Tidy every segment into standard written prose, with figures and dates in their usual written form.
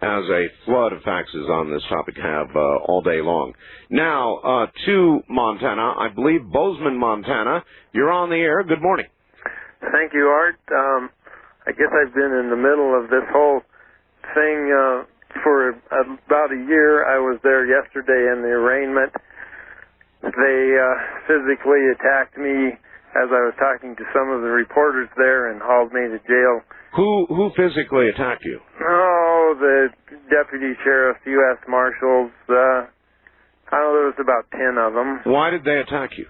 as a flood of faxes on this topic have all day long. Now, to Montana, I believe Bozeman, Montana. You're on the air. Good morning. Thank you, Art. I guess I've been in the middle of this whole thing for about a year. I was there yesterday in the arraignment. They physically attacked me as I was talking to some of the reporters there and hauled me to jail. Who physically attacked you? Oh, the deputy sheriffs, U.S. Marshals. I know there was about 10 of them. Why did they attack you?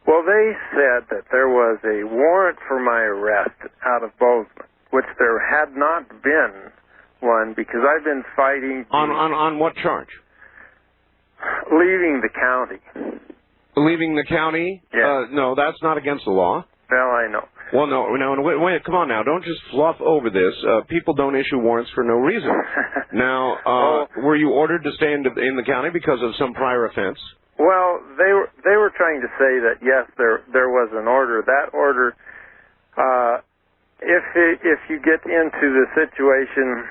Well, they said that there was a warrant for my arrest out of Bozeman, which there had not been one because I've been fighting... On what charge? Leaving the county. Leaving the county? Yeah. No, that's not against the law. Well, I know. Well, no, wait, come on now. Don't just fluff over this. People don't issue warrants for no reason. Now, were you ordered to stay in the county because of some prior offense? Well, they were trying to say that, yes, there was an order. That order, if you get into the situation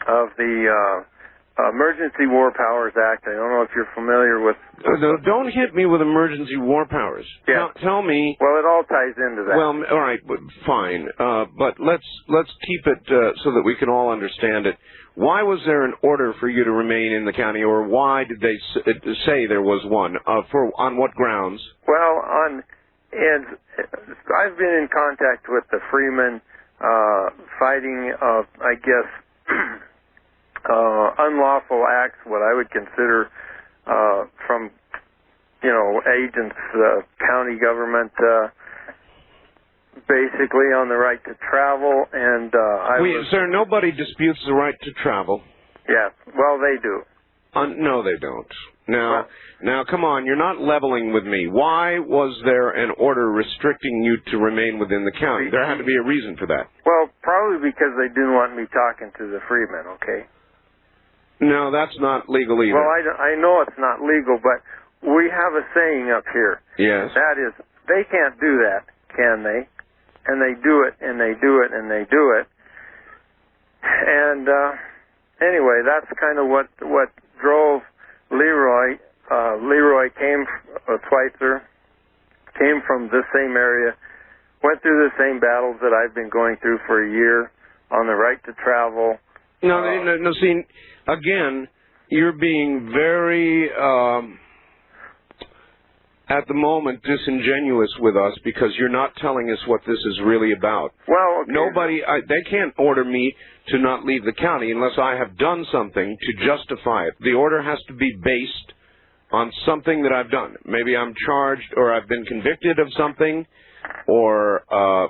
of the Emergency War Powers Act, I don't know if you're familiar with... No, don't hit me with emergency war powers. Yeah. Tell me... Well, it all ties into that. Well, all right, fine. But let's keep it so that we can all understand it. Why was there an order for you to remain in the county, or why did they say there was one? On what grounds? Well, I've been in contact with the Freemen, fighting, I guess... unlawful acts, what I would consider from, agents, county government, basically on the right to travel, and Sir, nobody disputes the right to travel. Yes, well, they do. No, they don't. Now, come on, you're not leveling with me. Why was there an order restricting you to remain within the county? There had to be a reason for that. Well, probably because they didn't want me talking to the Freemen, okay? No, that's not legal either. Well, I know it's not legal, but we have a saying up here. Yes. That is, they can't do that, can they? And they do it, and they do it, and they do it. And anyway, that's kind of what drove Leroy. Leroy Schweitzer came from this same area, went through the same battles that I've been going through for a year on the right to travel. No, see, again, you're being very, at the moment, disingenuous with us because you're not telling us what this is really about. Well, okay. They can't order me to not leave the county unless I have done something to justify it. The order has to be based on something that I've done. Maybe I'm charged or I've been convicted of something or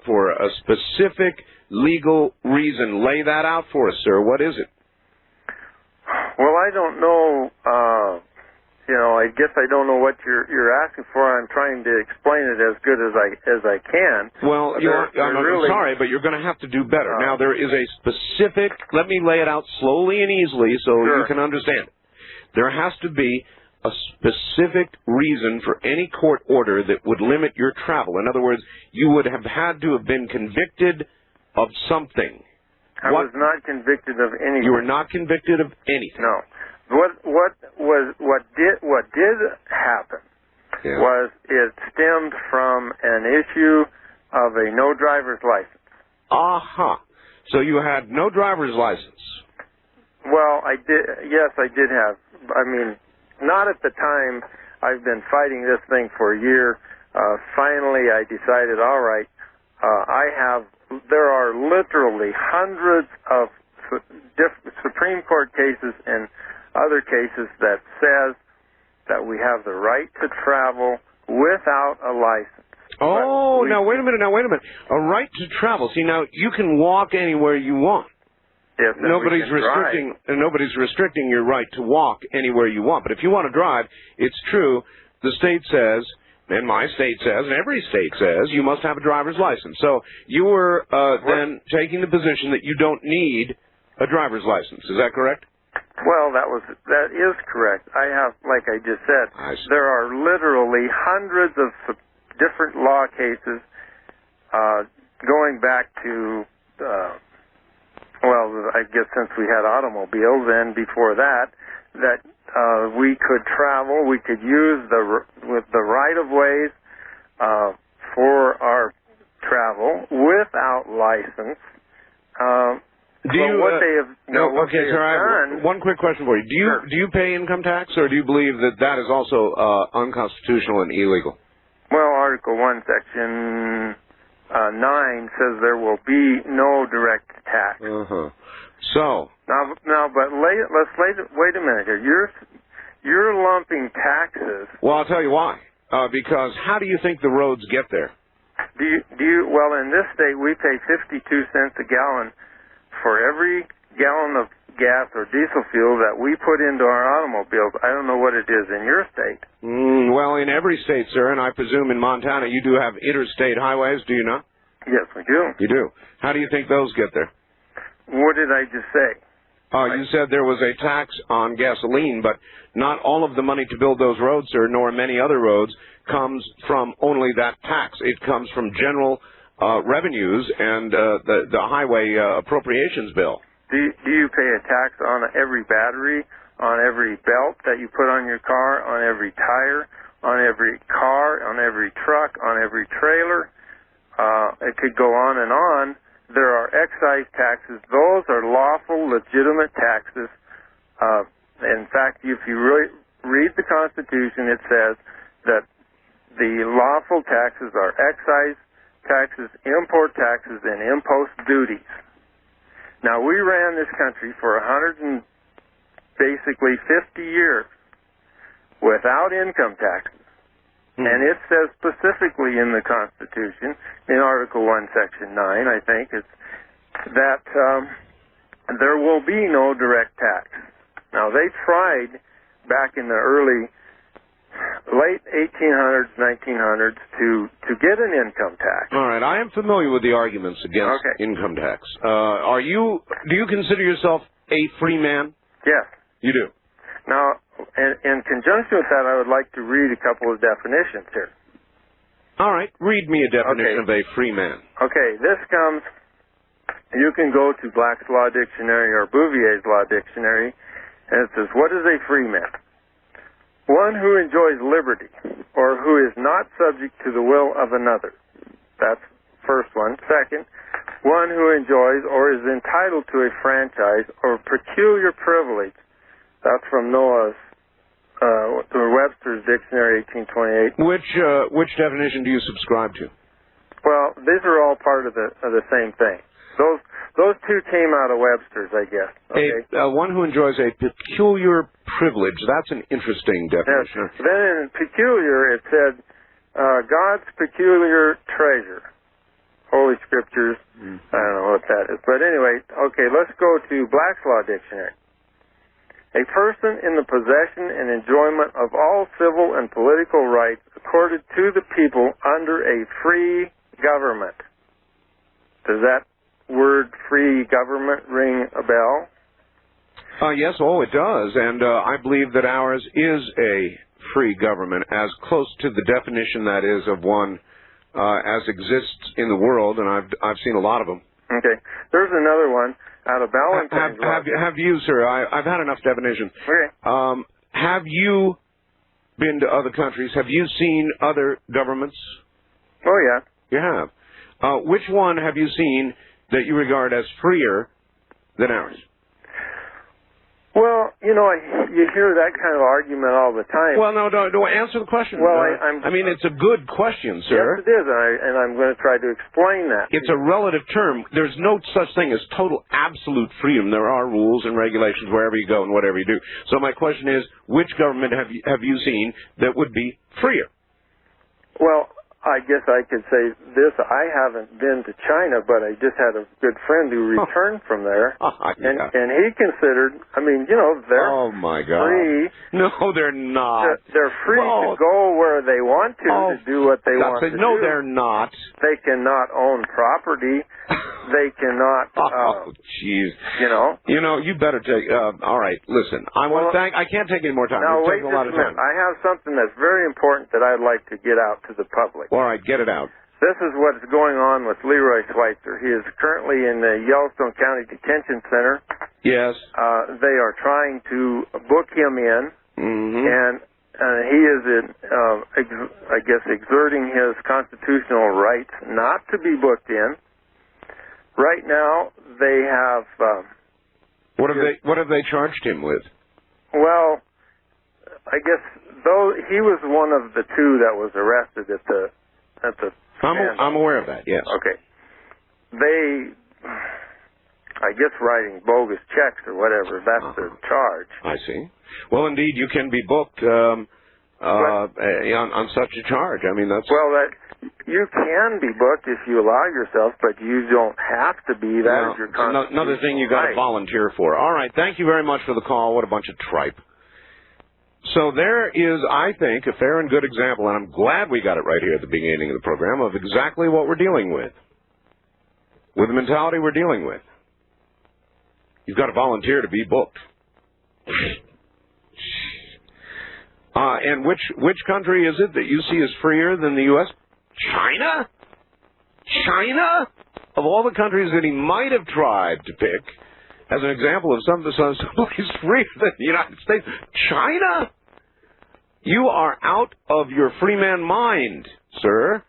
for a specific legal reason. Lay that out for us, sir. What is it? Well, I don't know. I guess I don't know what you're asking for. I'm trying to explain it as good as I can. Well, I'm sorry, but you're going to have to do better. Now, there is a specific. Let me lay it out slowly and easily so you can understand it. There has to be a specific reason for any court order that would limit your travel. In other words, you would have had to have been convicted of something. I was not convicted of anything. You were not convicted of anything. No. What did happen was it stemmed from an issue of a no driver's license. Aha. So you had no driver's license. Well, I did. Yes, I did have. I mean, not at the time. I've been fighting this thing for a year. Finally, I decided, all right, there are literally hundreds of Supreme Court cases and other cases that says that we have the right to travel without a license. Oh, now wait a minute. A right to travel. See, now you can walk anywhere you want. Yes, nobody's restricting your right to walk anywhere you want. But if you want to drive, it's true. The state says, and my state says, and every state says, you must have a driver's license. So you were then taking the position that you don't need a driver's license. Is that correct? Well, that is correct. I have, like I just said, there are literally hundreds of different law cases going back to Well, I guess since we had automobiles, and before that we could travel, we could use the right-of-ways for our travel without license. What they have done. One quick question for you. Do you pay income tax, or do you believe that is also unconstitutional and illegal? Well, Article 1, Section 9 says there will be no direct tax. So but wait a minute here. You're lumping taxes. Well, I'll tell you why. Because how do you think the roads get there? Well, in this state, we pay 52 cents a gallon for every gallon of gas or diesel fuel that we put into our automobiles. I don't know what it is in your state. Well, in every state, sir, and I presume in Montana you do have interstate highways, do you not? Yes, we do. You do. How do you think those get there? What did I just say? You said there was a tax on gasoline, but not all of the money to build those roads, sir, nor many other roads, comes from only that tax. It comes from general revenues and the highway appropriations bill. Do you pay a tax on every battery, on every belt that you put on your car, on every tire, on every car, on every truck, on every trailer? It could go on and on. There are excise taxes. Those are lawful, legitimate taxes. In fact, if you read the Constitution, it says that the lawful taxes are excise taxes, import taxes, and impost duties. Now, we ran this country for 50 years without income taxes. And it says specifically in the Constitution, in Article 1, Section 9, I think, it's that there will be no direct tax. Now, they tried back in the late 1800s, 1900s to get an income tax. All right, I am familiar with the arguments against income tax. Do you consider yourself a free man? Yes. You do? Now, in conjunction with that, I would like to read a couple of definitions here. All right, read me a definition of a free man. Okay, this comes, you can go to Black's Law Dictionary or Bouvier's Law Dictionary, and it says, what is a free man? One who enjoys liberty, or who is not subject to the will of another. That's first one. Second, one who enjoys or is entitled to a franchise or peculiar privilege. That's from Noah's Webster's Dictionary, 1828. Which definition do you subscribe to? Well, these are all part of the same thing. Those two came out of Webster's, I guess. Okay. One who enjoys a peculiar privilege. That's an interesting definition. Yes. Then in peculiar, it said God's peculiar treasure. Holy Scriptures. I don't know what that is. But anyway, okay, let's go to Black's Law Dictionary. A person in the possession and enjoyment of all civil and political rights accorded to the people under a free government. Does that word free government ring a bell? Yes, it does. And I believe that ours is a free government, as close to the definition that is of one as exists in the world, and I've seen a lot of them. Okay. There's another one out of Ballantyne's. Have you, sir? I've had enough definitions. Okay. Have you been to other countries? Have you seen other governments? Oh, yeah. You have. Which one have you seen that you regard as freer than ours? Well, you hear that kind of argument all the time. Well, no, don't answer the question. Well, I mean, it's a good question, sir. Yes, it is, and I'm going to try to explain that. It's a relative term. There's no such thing as total absolute freedom. There are rules and regulations wherever you go and whatever you do. So my question is, which government have you seen that would be freer? Well, I guess I could say this. I haven't been to China, but I just had a good friend who returned from there. And he considered, they're free. No, they're not. They're free to go where they want to do what they want to do. No, they're not. They cannot own property. They cannot. Jeez. You better take. All right, listen. I can't take any more time. Now, wait just a minute. I have something that's very important that I'd like to get out to the public. All right, get it out. This is what's going on with Leroy Schweitzer. He is currently in the Yellowstone County Detention Center. Yes. They are trying to book him in, and he is, I guess, exerting his constitutional rights not to be booked in. Right now, they have. What have they charged him with? Well, I guess though he was one of the two that was arrested at the. I'm aware of that. Yes. Okay. They, I guess, writing bogus checks or whatever. That's their charge. I see. Well, indeed, you can be booked on such a charge. I mean, that's you can be booked if you allow yourself, but you don't have to be. That is your constitutional another thing you got to volunteer for. All right. Thank you very much for the call. What a bunch of tripe. So there is, I think, a fair and good example, and I'm glad we got it right here at the beginning of the program, of exactly what we're dealing with the mentality we're dealing with. You've got to volunteer to be booked. And which country is it that you see as freer than the U.S.? China? China? Of all the countries that he might have tried to pick as an example of someplace freer than the United States, China? You are out of your Freeman mind, sir.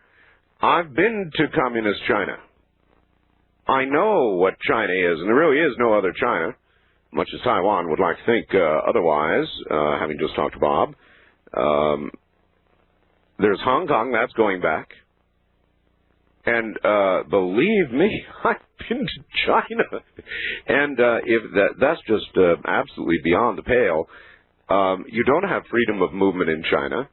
I've been to communist China. I know what China is, and there really is no other China, much as Taiwan would like to think otherwise, having just talked to Bob. There's Hong Kong, that's going back. And believe me, I've been to China. And if that's just absolutely beyond the pale. You don't have freedom of movement in China.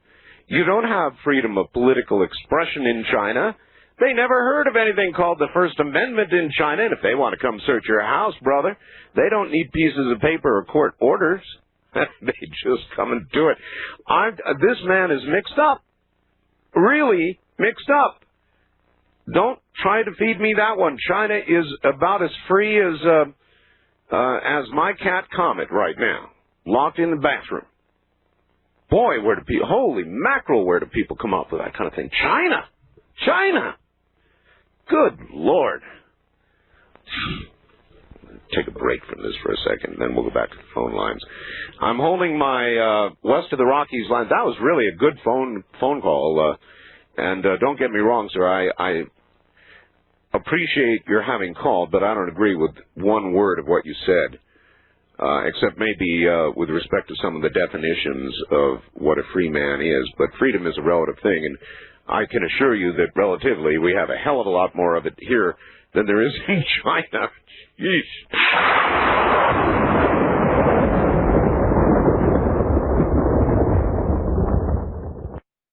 You don't have freedom of political expression in China. They never heard of anything called the First Amendment in China, and if they want to come search your house, brother, they don't need pieces of paper or court orders. They just come and do it. This man is mixed up. Really mixed up. Don't try to feed me that one. China is about as free as my cat Comet right now, locked in the bathroom. Boy, holy mackerel, where do people come up with that kind of thing? China! China! Good Lord. Take a break from this for a second, then we'll go back to the phone lines. I'm holding my West of the Rockies line. That was really a good phone call. And don't get me wrong, sir, I appreciate your having called, but I don't agree with one word of what you said, except maybe with respect to some of the definitions of what a free man is. But freedom is a relative thing, and I can assure you that relatively we have a hell of a lot more of it here than there is in China. Yeesh.